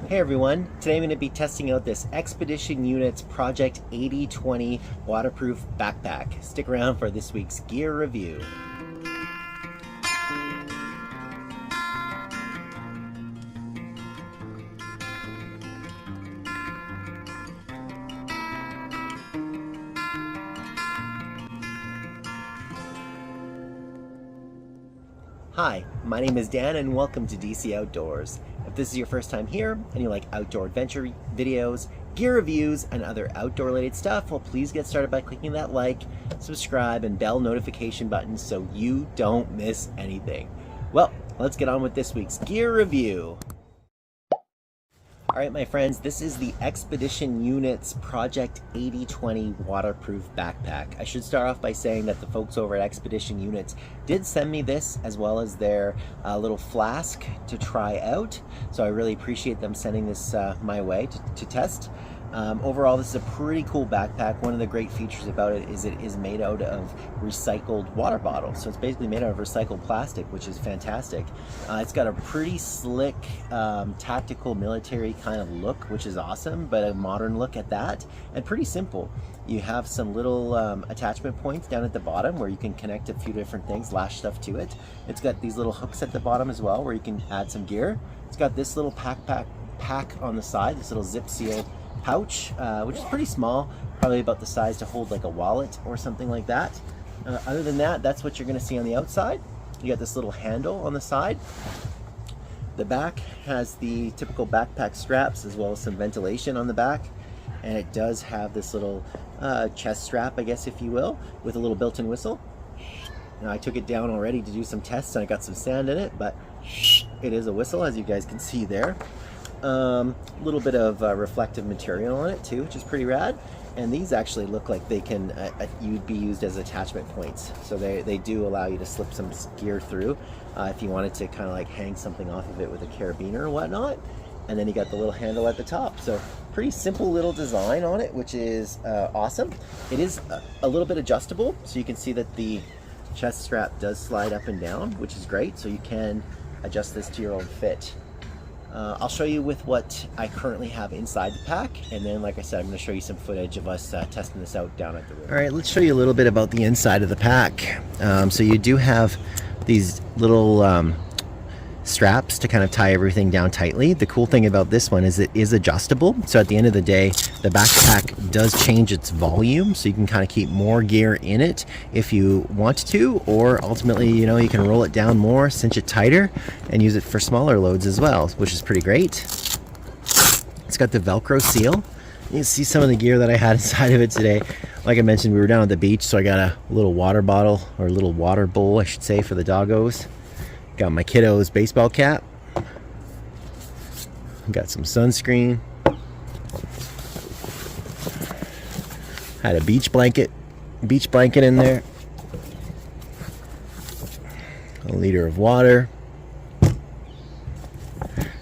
Hey everyone, today I'm going to be testing out this Expedition Units Project 8020 waterproof backpack. Stick around for this week's gear review. Hi, my name is Dan and welcome to DC Outdoors. If this is your first time here and you like outdoor adventure videos, gear reviews, and other outdoor related stuff, well, please get started by clicking that like, subscribe, and bell notification button so you don't miss anything. Well, let's get on with this week's gear review. Alright my friends, this is the Expedition Units Project 8020 waterproof backpack. I should start off by saying that the folks over at Expedition Units did send me this as well as their little flask to try out. So I really appreciate them sending this my way to test. Overall, this is a pretty cool backpack. One of the great features about it is made out of recycled water bottles. So it's basically made out of recycled plastic, which is fantastic. It's got a pretty slick, tactical military kind of look, which is awesome, but a modern look at that, and pretty simple. You have some little attachment points down at the bottom where you can connect a few different things, lash stuff to it. It's got these little hooks at the bottom as well where you can add some gear. It's got this little pack on the side, this little zip seal pouch, which is pretty small, probably about the size to hold like a wallet or something like that. Other than that, that's what you're going to see on the outside. You got this little handle on the side. The back has the typical backpack straps as well as some ventilation on the back, and it does have this little chest strap, I guess if you will, with a little built-in whistle. Now I took it down already to do some tests and I got some sand in it, but it is a whistle, as you guys can see there. A little bit of reflective material on it too, which is pretty rad. And these actually look like they can you'd be used as attachment points, so they do allow you to slip some gear through if you wanted to kind of like hang something off of it with a carabiner or whatnot. And then you got the little handle at the top, so pretty simple little design on it, which is awesome. It is a little bit adjustable, so you can see that the chest strap does slide up and down, which is great, so you can adjust this to your own fit. I'll show you with what I currently have inside the pack, and then like I said, I'm going to show you some footage of us testing this out down at the river. Alright, let's show you a little bit about the inside of the pack. So you do have these little straps to kind of tie everything down tightly. The cool thing about this one is it is adjustable, so at the end of the day the backpack does change its volume, so you can kind of keep more gear in it if you want to, or ultimately, you know, you can roll it down more, cinch it tighter, and use it for smaller loads as well, which is pretty great. It's got the Velcro seal. You can see some of the gear that I had inside of it today. Like I mentioned, we were down at the beach, so I got a little water bottle, or a little water bowl I should say, for the doggos. Got my kiddo's baseball cap. Got some sunscreen. Had a beach blanket in there. A liter of water.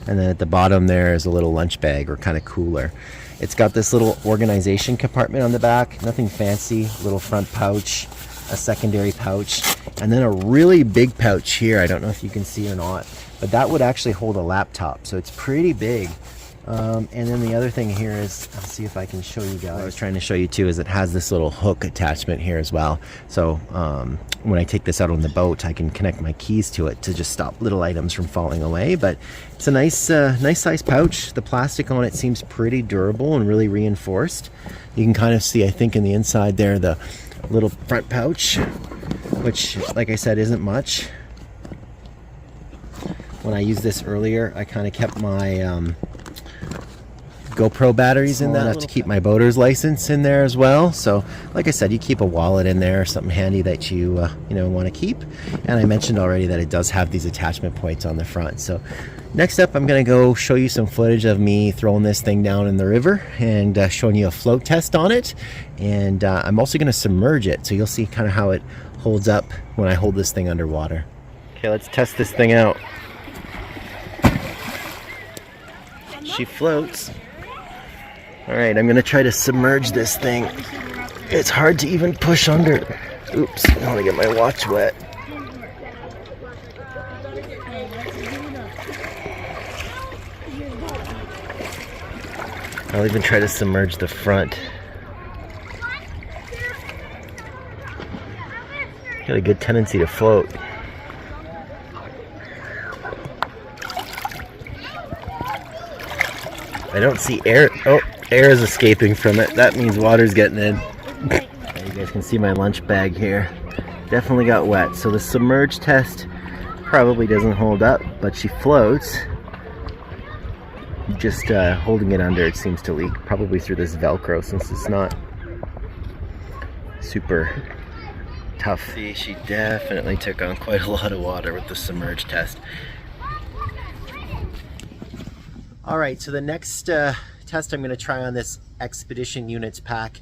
And then at the bottom there is a little lunch bag, or kind of cooler. It's got this little organization compartment on the back, nothing fancy. Little front pouch, a secondary pouch, and then a really big pouch here. I don't know if you can see or not, but that would actually hold a laptop, so it's pretty big. And then the other thing here is, I'll see if I can show you guys. What I was trying to show you too is it has this little hook attachment here as well. So when I take this out on the boat, I can connect my keys to it to just stop little items from falling away. But it's a nice size pouch. The plastic on it seems pretty durable and really reinforced. You can kind of see, I think, in the inside there, the little front pouch, which, like I said, isn't much. When I used this earlier, I kind of kept my GoPro batteries in that, to keep my boater's license in there as well. So like I said, you keep a wallet in there, something handy that you you know, want to keep. And I mentioned already that it does have these attachment points on the front. So next up, I'm going to go show you some footage of me throwing this thing down in the river and showing you a float test on it. And I'm also going to submerge it, so you'll see kind of how it holds up when I hold this thing underwater. Okay, let's test this thing out. She floats. Alright, I'm going to try to submerge this thing. It's hard to even push under. Oops, I don't want to get my watch wet. I'll even try to submerge the front. Got a good tendency to float. I don't see air. Oh, air is escaping from it. That means water's getting in. You guys can see my lunch bag here. Definitely got wet. So the submerge test probably doesn't hold up, but she floats. Just holding it under, it seems to leak. Probably through this Velcro, since it's not super tough. See, she definitely took on quite a lot of water with the submerge test. Alright, so the next test I'm going to try on this Expedition Units pack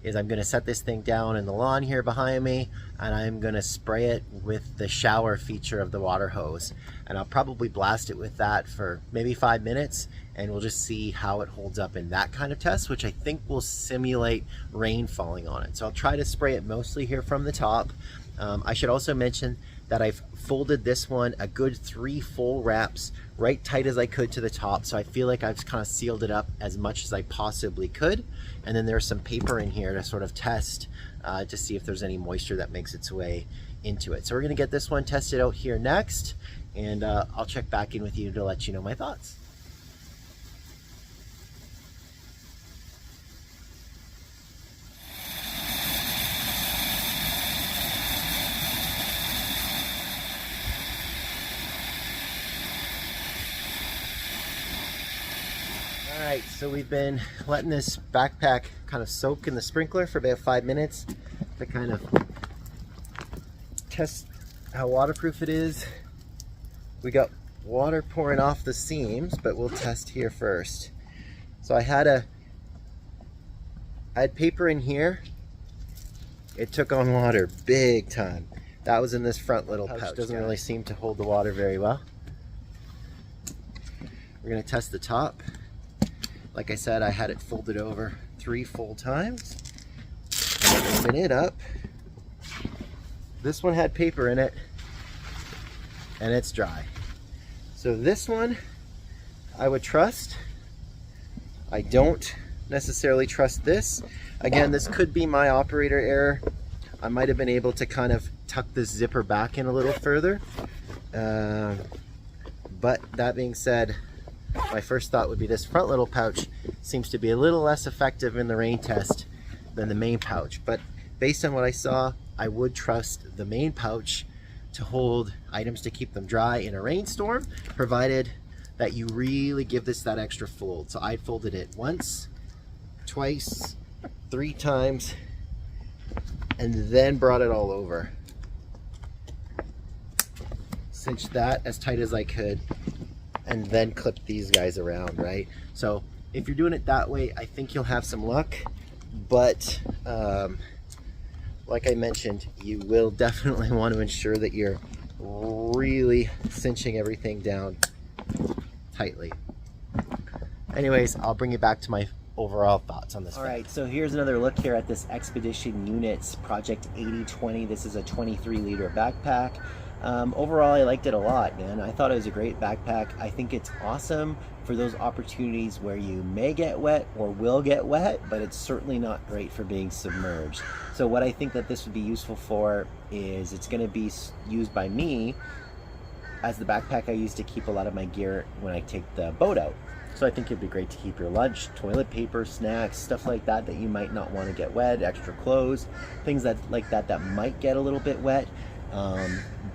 is I'm going to set this thing down in the lawn here behind me, and I'm going to spray it with the shower feature of the water hose. And I'll probably blast it with that for maybe 5 minutes, and we'll just see how it holds up in that kind of test, which I think will simulate rain falling on it. So I'll try to spray it mostly here from the top. I should also mention that I've folded this one a good 3 full wraps right tight as I could to the top, so I feel like I've kind of sealed it up as much as I possibly could. And then there's some paper in here to sort of test to see if there's any moisture that makes its way into it. So we're going to get this one tested out here next, and I'll check back in with you to let you know my thoughts. Alright, so we've been letting this backpack kind of soak in the sprinkler for about 5 minutes to kind of test how waterproof it is. We got water pouring off the seams, but we'll test here first. So I had paper in here. It took on water big time. That was in this front little pouch. Doesn't really seem to hold the water very well. We're going to test the top. Like I said, I had it folded over 3 full times. Open it up. This one had paper in it, and it's dry. So this one I would trust. I don't necessarily trust this. Again, this could be my operator error. I might have been able to kind of tuck this zipper back in a little further. But that being said, my first thought would be this front little pouch seems to be a little less effective in the rain test than the main pouch. But based on what I saw, I would trust the main pouch to hold items to keep them dry in a rainstorm, provided that you really give this that extra fold. So I folded it once, twice, 3 times, and then brought it all over. Cinched that as tight as I could, and then clip these guys around, right? So if you're doing it that way, I think you'll have some luck, but like I mentioned, you will definitely want to ensure that you're really cinching everything down tightly. Anyways, I'll bring you back to my overall thoughts on this. All right, so here's another look here at this Expedition Units Project 8020. This is a 23-liter backpack. Overall, I liked it a lot, man. I thought it was a great backpack. I think it's awesome for those opportunities where you may get wet or will get wet, but it's certainly not great for being submerged. So what I think that this would be useful for is it's going to be used by me as the backpack I use to keep a lot of my gear when I take the boat out. So I think it'd be great to keep your lunch, toilet paper, snacks, stuff like that that you might not want to get wet, extra clothes, things like that might get a little bit wet.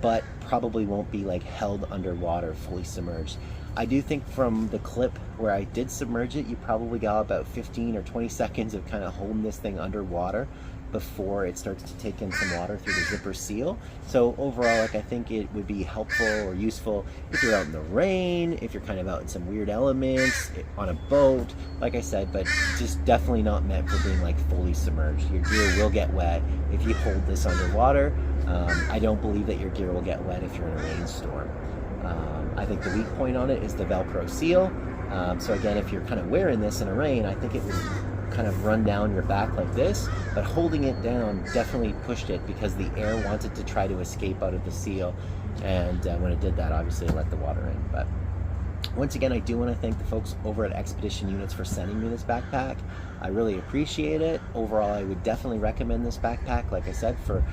But probably won't be like held underwater, fully submerged. I do think from the clip where I did submerge it, you probably got about 15 or 20 seconds of kind of holding this thing underwater before it starts to take in some water through the zipper seal. So overall, like, I think it would be helpful or useful if you're out in the rain, if you're kind of out in some weird elements, on a boat, like I said, but just definitely not meant for being like fully submerged. Your gear will get wet if you hold this underwater. I don't believe that your gear will get wet if you're in a rainstorm. I think the weak point on it is the Velcro seal. So again, if you're kind of wearing this in a rain, I think it would kind of run down your back like this, but holding it down definitely pushed it because the air wanted to try to escape out of the seal, and when it did that, obviously it let the water in. But Once again, I do want to thank the folks over at Expedition Units for sending me this backpack. I really appreciate it. Overall, I would definitely recommend this backpack, like I said, for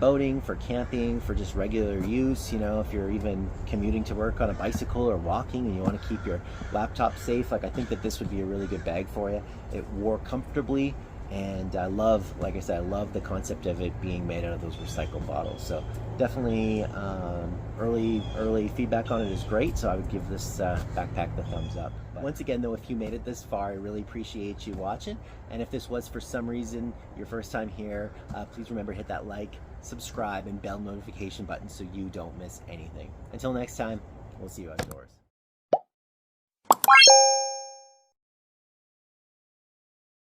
boating, for camping, for just regular use. You know, if you're even commuting to work on a bicycle or walking and you want to keep your laptop safe, like I think that this would be a really good bag for you. It wore comfortably, and I love, like I said, I love the concept of it being made out of those recycled bottles. So definitely early feedback on it is great, so I would give this backpack the thumbs up. But once again though, if you made it this far, I really appreciate you watching, and if this was for some reason your first time here, please remember to hit that like, subscribe, and bell notification button so you don't miss anything. Until next time, we'll see you outdoors.